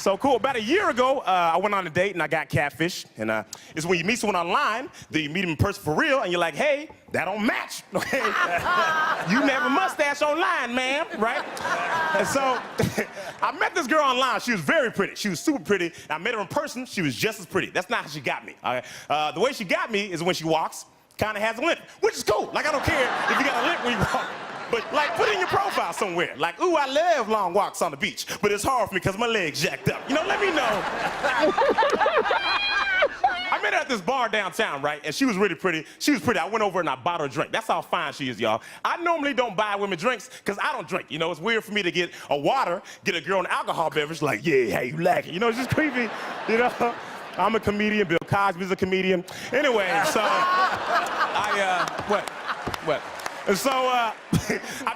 So cool. About a year ago, I went on a date and I got catfish. And it's when you meet someone online, then you meet them in person for real, and you're like, hey, that don't match. Okay? You have a mustache online, ma'am, right? And so I met this girl online. She was very pretty. She was super pretty. And I met her in person. She was just as pretty. That's not how she got me. Okay? The way she got me is when she walks, kind of has a limp, which is cool. Like, I don't care if you got a limp when you walk. But, like, put it in your profile somewhere. Like, ooh, I love long walks on the beach, but it's hard for me because my legs jacked up. You know, let me know. I met her at this bar downtown, right? And she was really pretty. She was pretty. I went over and I bought her a drink. That's how fine she is, y'all. I normally don't buy women drinks because I don't drink. You know, it's weird for me to get a water, get a girl an alcohol beverage, like, yeah, how you like it? You know, it's just creepy, you know? I'm a comedian. Bill Cosby's a comedian. Anyway, so what? And so I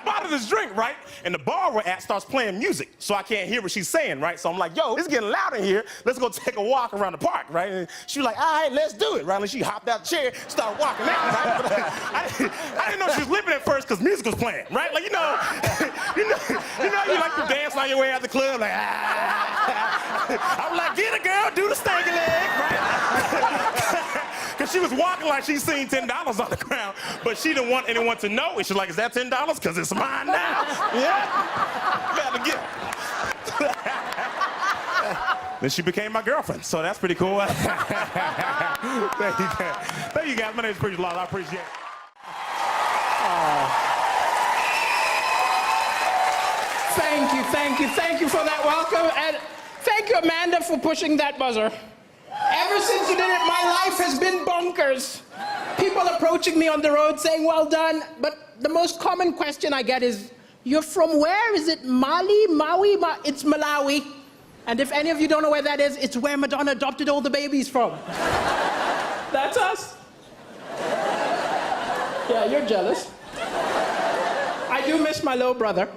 bought her this drink, right? And the bar we're at starts playing music, so I can't hear what she's saying, right? So I'm like, yo, it's getting loud in here. Let's go take a walk around the park, right? And she was like, all right, let's do it, right? And she hopped out the chair, started walking out, right? But I didn't know she was limping at first because music was playing, right? Like, you know, you like to dance on your way out the club, like, I'm like, get it, girl, do the stanky leg, right? Because she was walking like she's seen $10 on the ground, but she didn't want anyone to know. And she's like, is that $10? Because it's mine now. Yeah? Better get it. Then she became my girlfriend, so that's pretty cool. Thank you guys. My name is Preacher Law. I appreciate it. Thank you for that welcome. And thank you, Amanda, for pushing that buzzer. Ever since you did it, my life has been bonkers. People approaching me on the road saying, well done, but the most common question I get is, you're from where? Is it Mali, Maui? It's Malawi. And if any of you don't know where that is, it's where Madonna adopted all the babies from. That's us. Yeah, you're jealous. I do miss my little brother.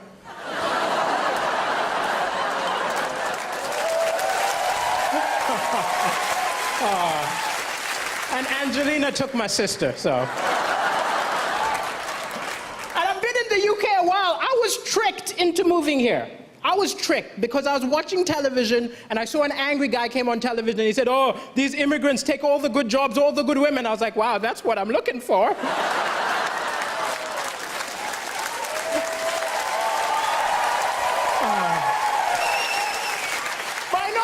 And Angelina took my sister, so. And I've been in the UK a while. I was tricked into moving here. I was tricked because I was watching television and I saw an angry guy came on television and he said, oh, these immigrants take all the good jobs, all the good women. I was like, wow, that's what I'm looking for.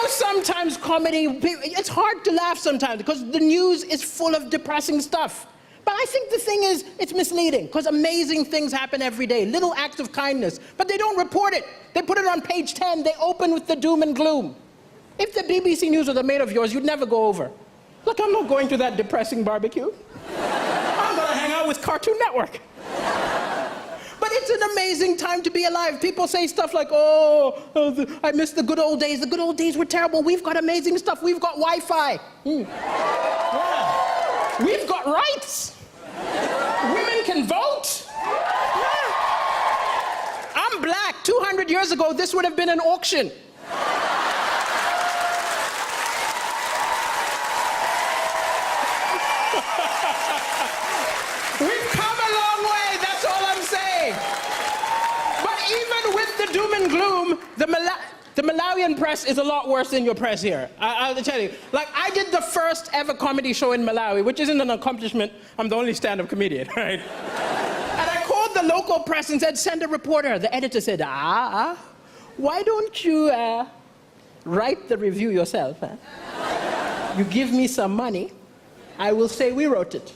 Sometimes comedy, it's hard to laugh sometimes because the news is full of depressing stuff. But I think the thing is, it's misleading because amazing things happen every day, little acts of kindness, but they don't report it. They put it on page 10, they open with the doom and gloom. If the BBC News was a mate of yours, you'd never go over. Look, I'm not going to that depressing barbecue. I'm gonna hang out with Cartoon Network. But it's an amazing time to be alive. People say stuff like, I miss the good old days. The good old days were terrible. We've got amazing stuff. We've got Wi-Fi. Yeah. We've got rights. Women can vote. Yeah. I'm black. 200 years ago, this would have been an auction. We've come a long way, that's all I'm saying. But even with the doom and gloom, the Malawian press is a lot worse than your press here. I'll tell you. Like, I did the first ever comedy show in Malawi, which isn't an accomplishment. I'm the only stand-up comedian, right? And I called the local press and said, send a reporter. The editor said, why don't you write the review yourself? Huh? You give me some money, I will say we wrote it.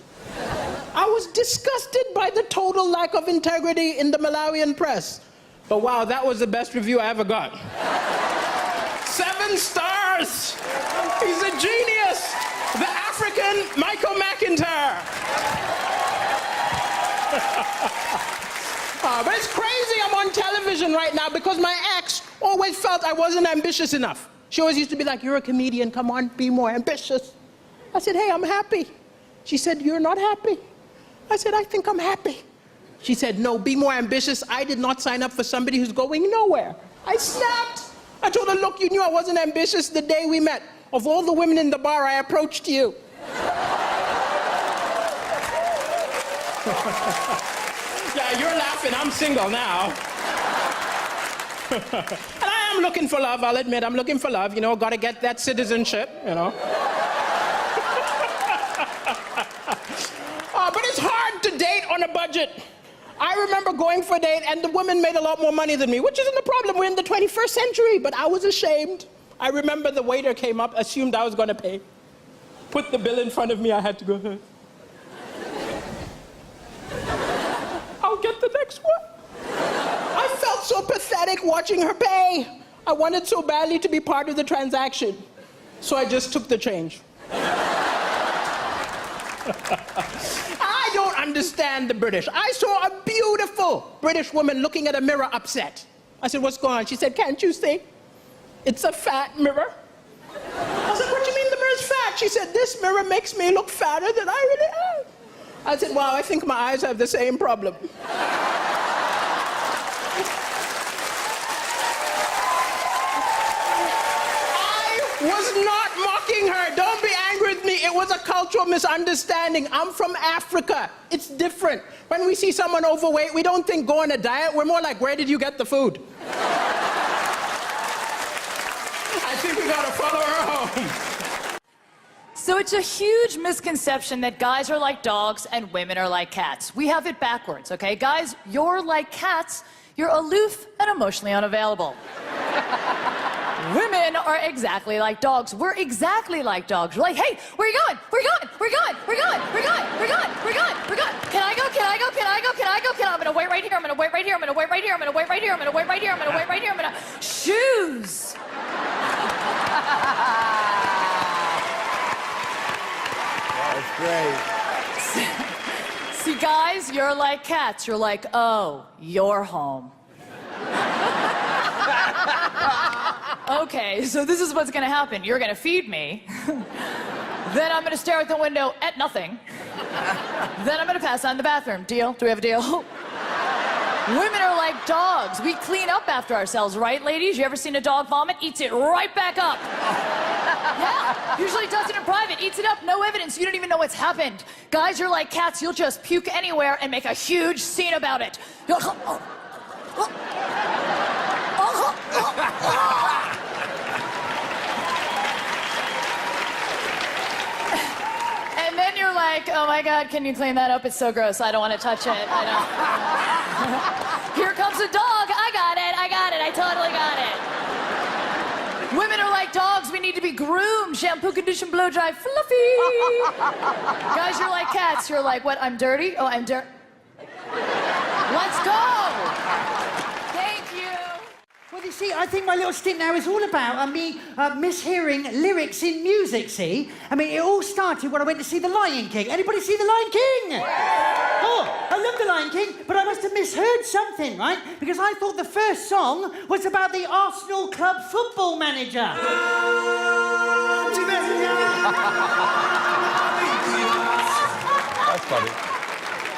I was disgusted by the total lack of integrity in the Malawian press. But wow, that was the best review I ever got. 7 stars! He's a genius! The African Michael McIntyre! But it's crazy I'm on television right now because my ex always felt I wasn't ambitious enough. She always used to be like, you're a comedian, come on, be more ambitious. I said, hey, I'm happy. She said, you're not happy. I said, I think I'm happy. She said, no, be more ambitious. I did not sign up for somebody who's going nowhere. I snapped. I told her, look, you knew I wasn't ambitious the day we met. Of all the women in the bar, I approached you. Yeah, you're laughing. I'm single now. And I am looking for love, I'll admit, I'm looking for love. You know, gotta get that citizenship, you know. But it's hard to date on a budget. I remember going for a date and the woman made a lot more money than me, which isn't a problem, we're in the 21st century, but I was ashamed. I remember the waiter came up, assumed I was gonna pay. Put the bill in front of me, I had to go, I'll get the next one. I felt so pathetic watching her pay. I wanted so badly to be part of the transaction. So I just took the change. I don't understand the British. I saw a beautiful British woman looking at a mirror upset. I said, what's going on? She said, can't you see? It's a fat mirror. I said, what do you mean the mirror's fat? She said, this mirror makes me look fatter than I really am. I said, wow, I think my eyes have the same problem. I was not mocking her. Don't be angry with me. It was a cultural misunderstanding. I'm from Africa. It's different. When we see someone overweight, we don't think go on a diet. We're more like, where did you get the food? I think we gotta follow her home. So it's a huge misconception that guys are like dogs and women are like cats. We have it backwards, okay? Guys, you're like cats. You're aloof and emotionally unavailable. Women are exactly like dogs. We're exactly like dogs. We're like, hey, where are you going? Where are you going? Where are you going? Where are you going? Where are you going? Where are you going? Where are you going? Where are you going? Can I go? Can I go? Can I go? Can I go? Can I? I'm gonna wait right here. I'm gonna wait right here. I'm gonna wait right here. I'm gonna wait right here. I'm gonna wait right here. I'm gonna wait right here. I'm gonna shoes. That's great. See, guys, you're like cats. You're like, oh, you're home. Okay, so this is what's gonna happen. You're gonna feed me. Then I'm gonna stare out the window at nothing. Then I'm gonna pass on the bathroom. Deal? Do we have a deal? Women are like dogs. We clean up after ourselves, right, ladies? You ever seen a dog vomit? Eats it right back up. Yeah, usually does it in private, eats it up, no evidence. You don't even know what's happened. Guys, you're like cats. You'll just puke anywhere and make a huge scene about it. And then you're like, oh my God, can you clean that up? It's so gross. I don't want to touch it. I don't. Here comes a dog. I got it. I totally got it. Women are like dogs. We need to be groomed. Shampoo, condition, blow dry, fluffy. Guys, you're like cats. You're like, what? I'm dirty? Oh, I'm dirty. Let's go. Thank you. Well, you see, I think my little stint now is all about me mishearing lyrics in music, see? I mean, it all started when I went to see The Lion King. Anybody see The Lion King? Yeah. Oh, I love The Lion King, but I must have misheard something, right? Because I thought the first song was about the Arsenal club football manager. That's funny.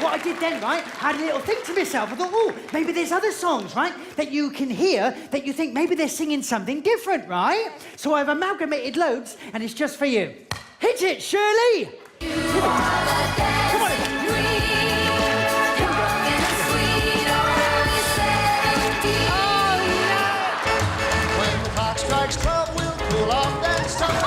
What I did then, right, I had a little think to myself. I thought, oh, maybe there's other songs, right, that you can hear that you think maybe they're singing something different, right? So I've amalgamated loads, and it's just for you. Hit it, Shirley! Come on. When the clock strikes 12, we'll cool off and start.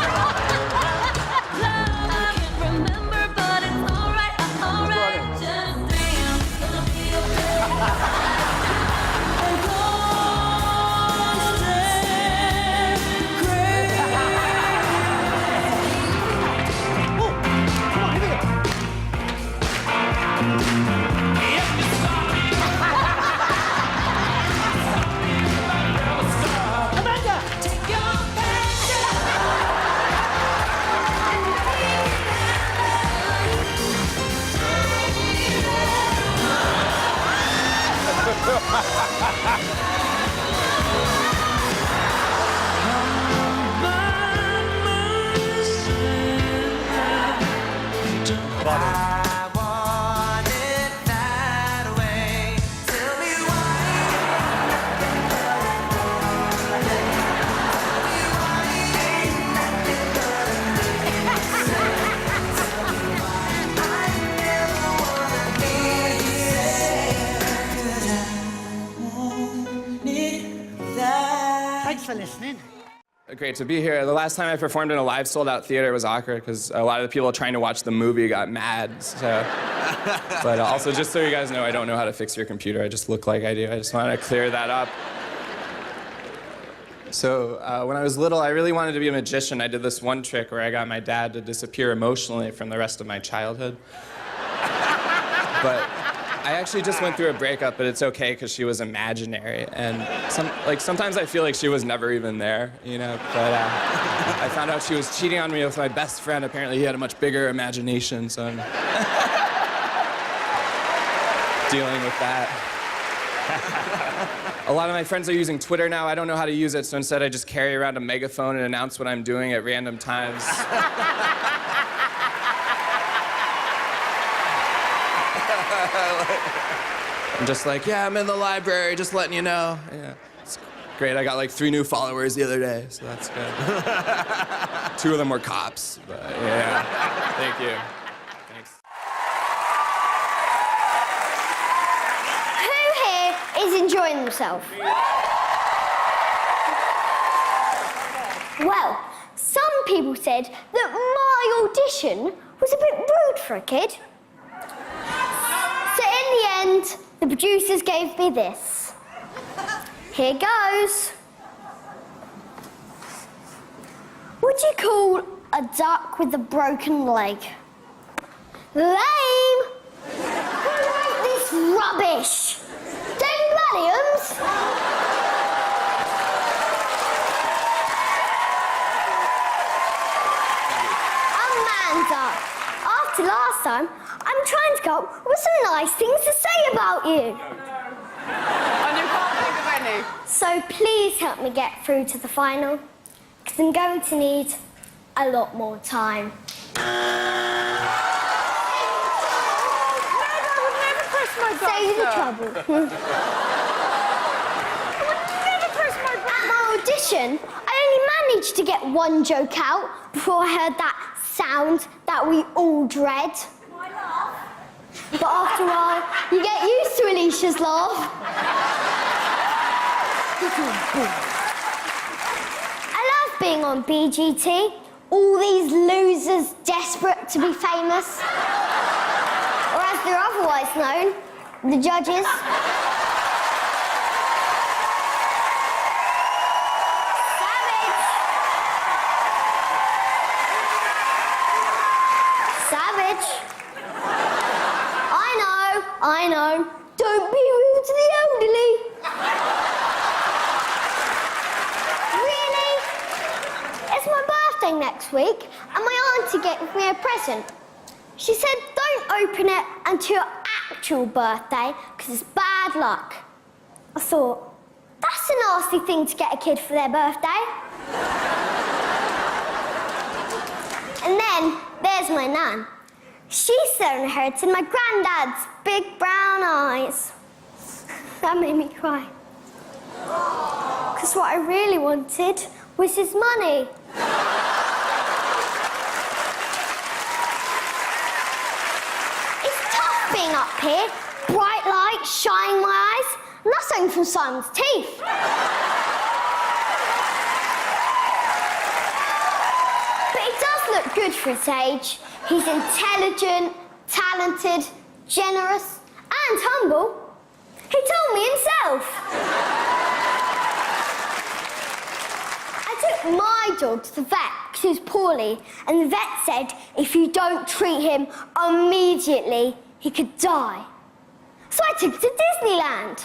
listening. Great to be here. The last time I performed in a live sold-out theater was awkward because a lot of the people trying to watch the movie got mad. So. But also, just so you guys know, I don't know how to fix your computer. I just look like I do. I just wanted to clear that up. So when I was little, I really wanted to be a magician. I did this one trick where I got my dad to disappear emotionally from the rest of my childhood. But I actually just went through a breakup, but it's okay because she was imaginary. And sometimes I feel like she was never even there, you know? But I found out she was cheating on me with my best friend. Apparently he had a much bigger imagination, so I'm dealing with that. A lot of my friends are using Twitter now. I don't know how to use it, so instead I just carry around a megaphone and announce what I'm doing at random times. I'm just like, yeah, I'm in the library, just letting you know. Yeah, it's great. I got like 3 new followers the other day, so that's good. 2 of them were cops, but yeah. Thank you. Thanks. Who here is enjoying themselves? Well, some people said that my audition was a bit rude for a kid. So in the end, the producers gave me this. Here goes. What do you call a duck with a broken leg? Lame! Who wrote this rubbish? David Williams? Amanda, after last time, I'm trying to come up with some nice things to say about you. And you can't think of any. So please help me get through to the final, because I'm going to need a lot more time. Save the trouble. At my audition, I only managed to get 1 joke out before I heard that sound that we all dread. But after a while, you get used to Alicia's laugh. I love being on BGT. All these losers desperate to be famous. Or as they're otherwise known, the judges. Savage. I know. Don't be rude to the elderly. Really? It's my birthday next week, and my auntie gave me a present. She said don't open it until your actual birthday, because it's bad luck. I thought, that's a nasty thing to get a kid for their birthday. And then there's my nan. She still inherited my granddad's big brown eyes. That made me cry. Because what I really wanted was his money. It's tough being up here. Bright light, shining my eyes. And that's only from Simon's teeth. But he does look good for his age. He's intelligent, talented, generous, and humble. He told me himself. I took my dog to the vet because he was poorly, and the vet said if you don't treat him immediately, he could die. So I took him to Disneyland.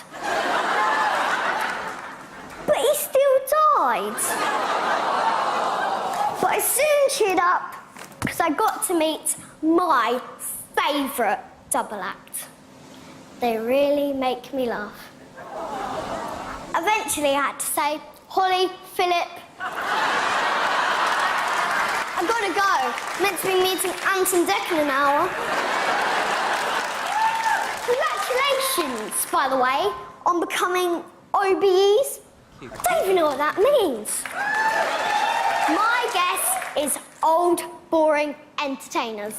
But he still died. But I soon cheered up because I got to meet my favourite double act. They really make me laugh. Eventually I had to say, Holly, Philip, I've got to go. I'm meant to be meeting Anton Deck in an hour. Congratulations, by the way, on becoming OBEs. I don't even know what that means. My guess is old, boring entertainers.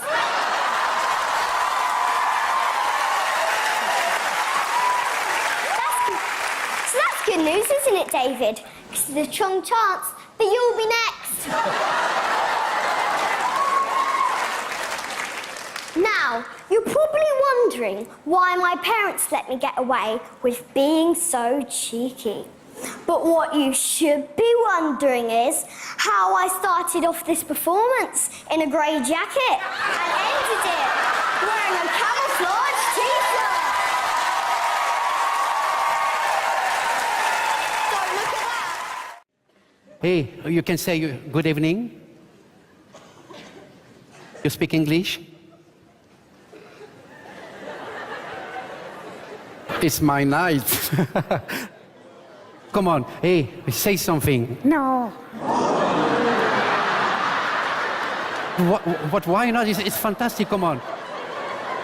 So that's good news, isn't it, David? 'cause there's a strong chance that you'll be next. Now, you're probably wondering why my parents let me get away with being so cheeky. But what you should be wondering is how I started off this performance in a grey jacket and ended it wearing a camouflage t-shirt. So look at that. Hey, you can say good evening. You speak English? It's my night. Come on, hey, say something. No. What, why not? It's fantastic, come on.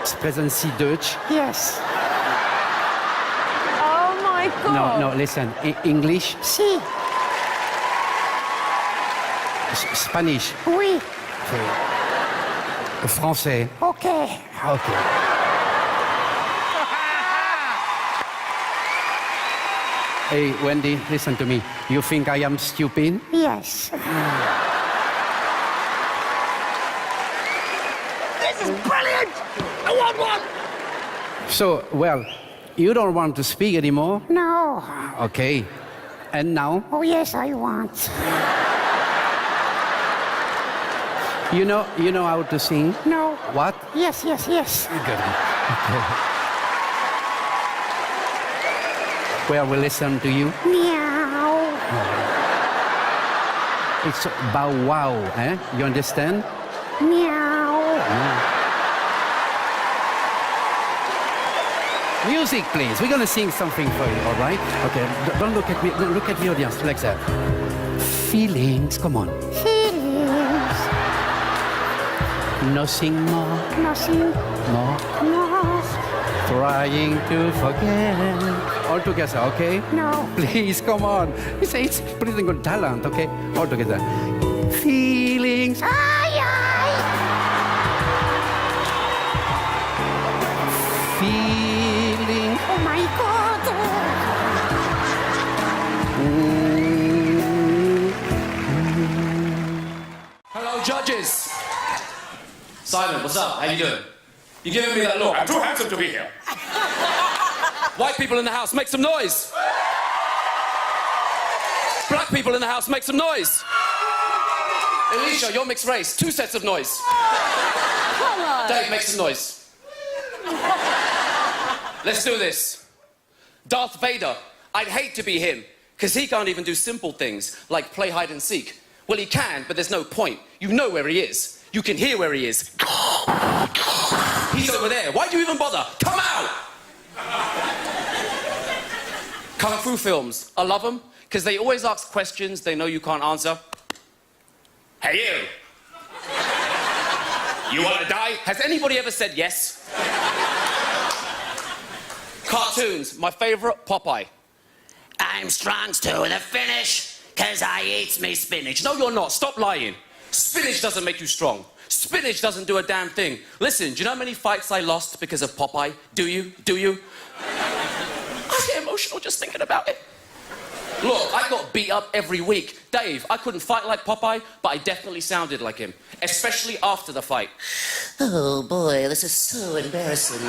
Sprechen Sie Deutsch? Yes. Oh my God. No, listen. English? Si. Spanish? Oui. Okay. Français? Okay. Okay. Hey, Wendy, listen to me. You think I am stupid? Yes. This is brilliant! I want one! So, well, you don't want to speak anymore? No. Okay. And now? Oh, yes, I want. You know how to sing? No. What? Yes. Good. Okay. Well, we listen to you. Meow. It's bow wow, eh? You understand? Meow. Music, please. We're gonna sing something for you, all right? Okay. Don't look at me. Don't look at the audience like that. Feelings. Come on. Feelings. Nothing more. Nothing More. more. Trying to forget. All together, okay? No. Please, come on. It's pretty good talent, okay? All together. Feelings. Ay, ay. Feelings. Oh, my God. Hello, judges. Simon, what's up? How you doing? You giving me that look? I'm too handsome to be here. White people in the house, make some noise. Black people in the house, make some noise. Alicia, you're mixed race. 2 sets of noise. Come on. Dave, make some noise. Let's do this. Darth Vader. I'd hate to be him, because he can't even do simple things like play hide and seek. Well, he can, but there's no point. You know where he is. You can hear where he is. He's over there. Why'd you even bother? Come out! Kung Fu films. I love them, because they always ask questions they know you can't answer. Hey, you! You want to die? Has anybody ever said yes? Cartoons. My favorite, Popeye. I'm Strong's to the finish, because I eats me spinach. No, you're not. Stop lying. Spinach doesn't make you strong. Spinach doesn't do a damn thing. Listen, do you know how many fights I lost because of Popeye? Do you? Do you? I get emotional just thinking about it. Look, I got beat up every week. Dave, I couldn't fight like Popeye, but I definitely sounded like him. Especially after the fight. Oh boy, this is so embarrassing.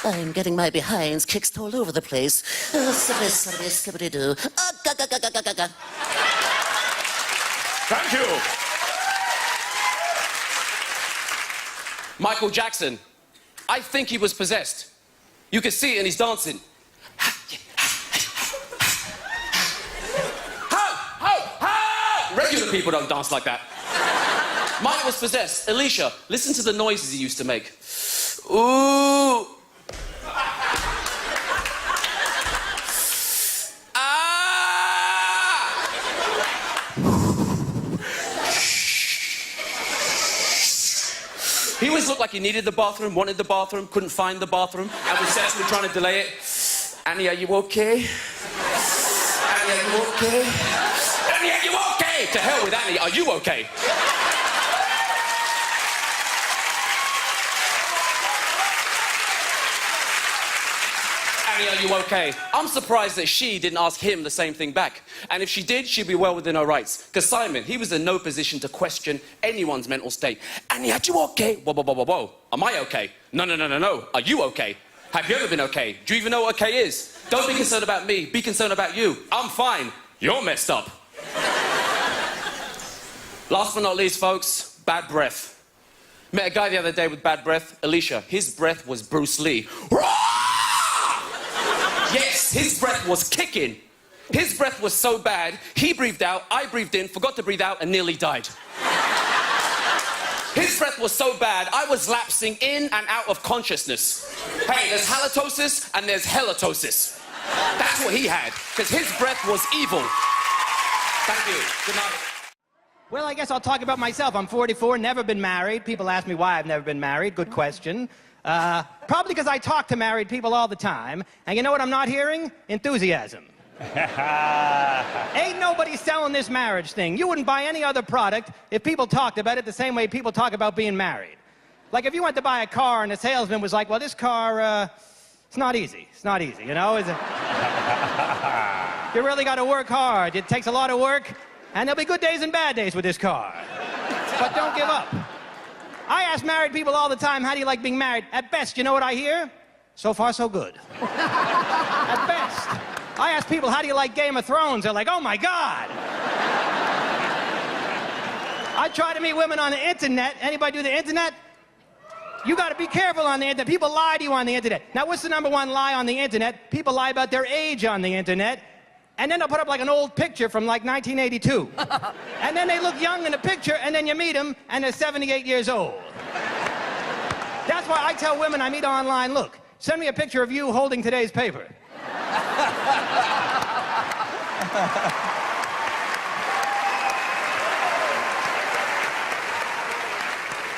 I'm getting my behinds kicked all over the place. Skibbity-doo. Thank you. Michael Jackson. I think he was possessed. You can see it and he's dancing. Regular people don't dance like that. Mike was possessed. Alicia, listen to the noises he used to make. Ooh. He always looked like he needed the bathroom, wanted the bathroom, couldn't find the bathroom, and was sexually trying to delay it. Annie, are you okay? Annie, are you okay? Annie, are you okay? To hell with Annie, are you okay? Annie, are you okay? I'm surprised that she didn't ask him the same thing back. And if she did, she'd be well within her rights. Because Simon, he was in no position to question anyone's mental state. Annie, are you okay? Whoa, whoa, whoa, whoa, whoa. Am I okay? No, no, no, no, no. Are you okay? Have you ever been okay? Do you even know what okay is? Don't be concerned about me. Be concerned about you. I'm fine. You're messed up. Last but not least, folks, bad breath. Met a guy the other day with bad breath, Alicia. His breath was Bruce Lee. Yes, his breath was kicking. His breath was so bad, he breathed out, I breathed in, forgot to breathe out, and nearly died. His breath was so bad, I was lapsing in and out of consciousness. Hey, there's halitosis and there's helitosis. That's what he had, because his breath was evil. Thank you. Good night. Well, I guess I'll talk about myself. I'm 44, never been married. People ask me why I've never been married. Good question. Probably because I talk to married people all the time. And you know what I'm not hearing? Enthusiasm. Ain't nobody selling this marriage thing. You wouldn't buy any other product if people talked about it the same way people talk about being married. Like if you went to buy a car and the salesman was like, well, this car, it's not easy. It's not easy, you know? You really got to work hard. It takes a lot of work. And there'll be good days and bad days with this car. But don't give up. I ask married people all the time, how do you like being married? At best, you know what I hear? So far, so good. At best. I ask people, how do you like Game of Thrones? They're like, oh my God. I try to meet women on the internet. Anybody do the internet? You got to be careful on the internet. People lie to you on the internet. Now, what's the #1 lie on the internet? People lie about their age on the internet. And then they'll put up like an old picture from like 1982. And then they look young in the picture, and then you meet them, and they're 78 years old. That's why I tell women I meet online, look, send me a picture of you holding today's paper.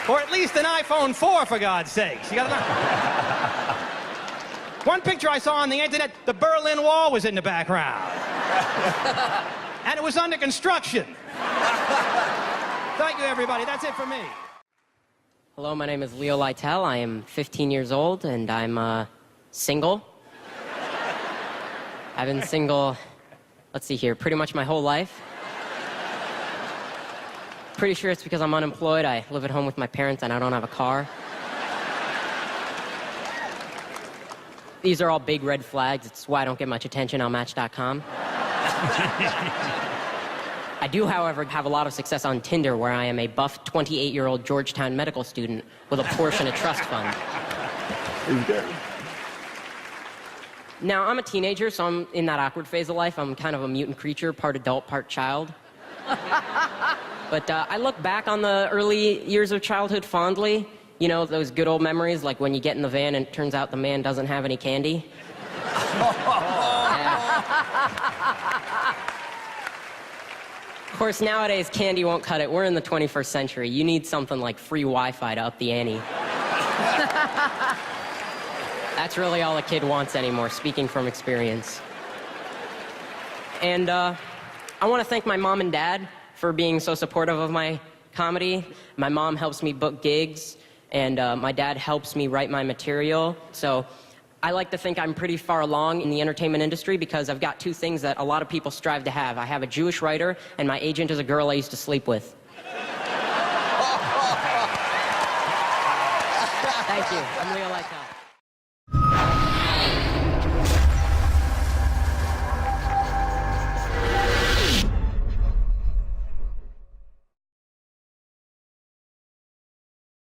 Or at least an iPhone 4, for God's sakes. You gotta know. One picture I saw on the internet, the Berlin Wall was in the background. And it was under construction. Thank you, everybody. That's it for me. Hello, my name is Leo Lytle. I am 15 years old, and I'm single. I've been single, let's see here, pretty much my whole life. Pretty sure it's because I'm unemployed. I live at home with my parents, and I don't have a car. These are all big red flags. It's why I don't get much attention on Match.com. I do, however, have a lot of success on Tinder, where I am a buff 28-year-old Georgetown medical student with a portion of trust fund. Now, I'm a teenager, so I'm in that awkward phase of life. I'm kind of a mutant creature, part adult, part child. But I look back on the early years of childhood fondly. You know, those good old memories, like when you get in the van and it turns out the man doesn't have any candy. Of course, nowadays, candy won't cut it. We're in the 21st century. You need something like free Wi-Fi to up the ante. That's really all a kid wants anymore, speaking from experience. And I want to thank my mom and dad for being so supportive of my comedy. My mom helps me book gigs, and my dad helps me write my material. So I like to think I'm pretty far along in the entertainment industry because I've got two things that a lot of people strive to have. I have a Jewish writer, and my agent is a girl I used to sleep with. Thank you. I'm Leo Lytle.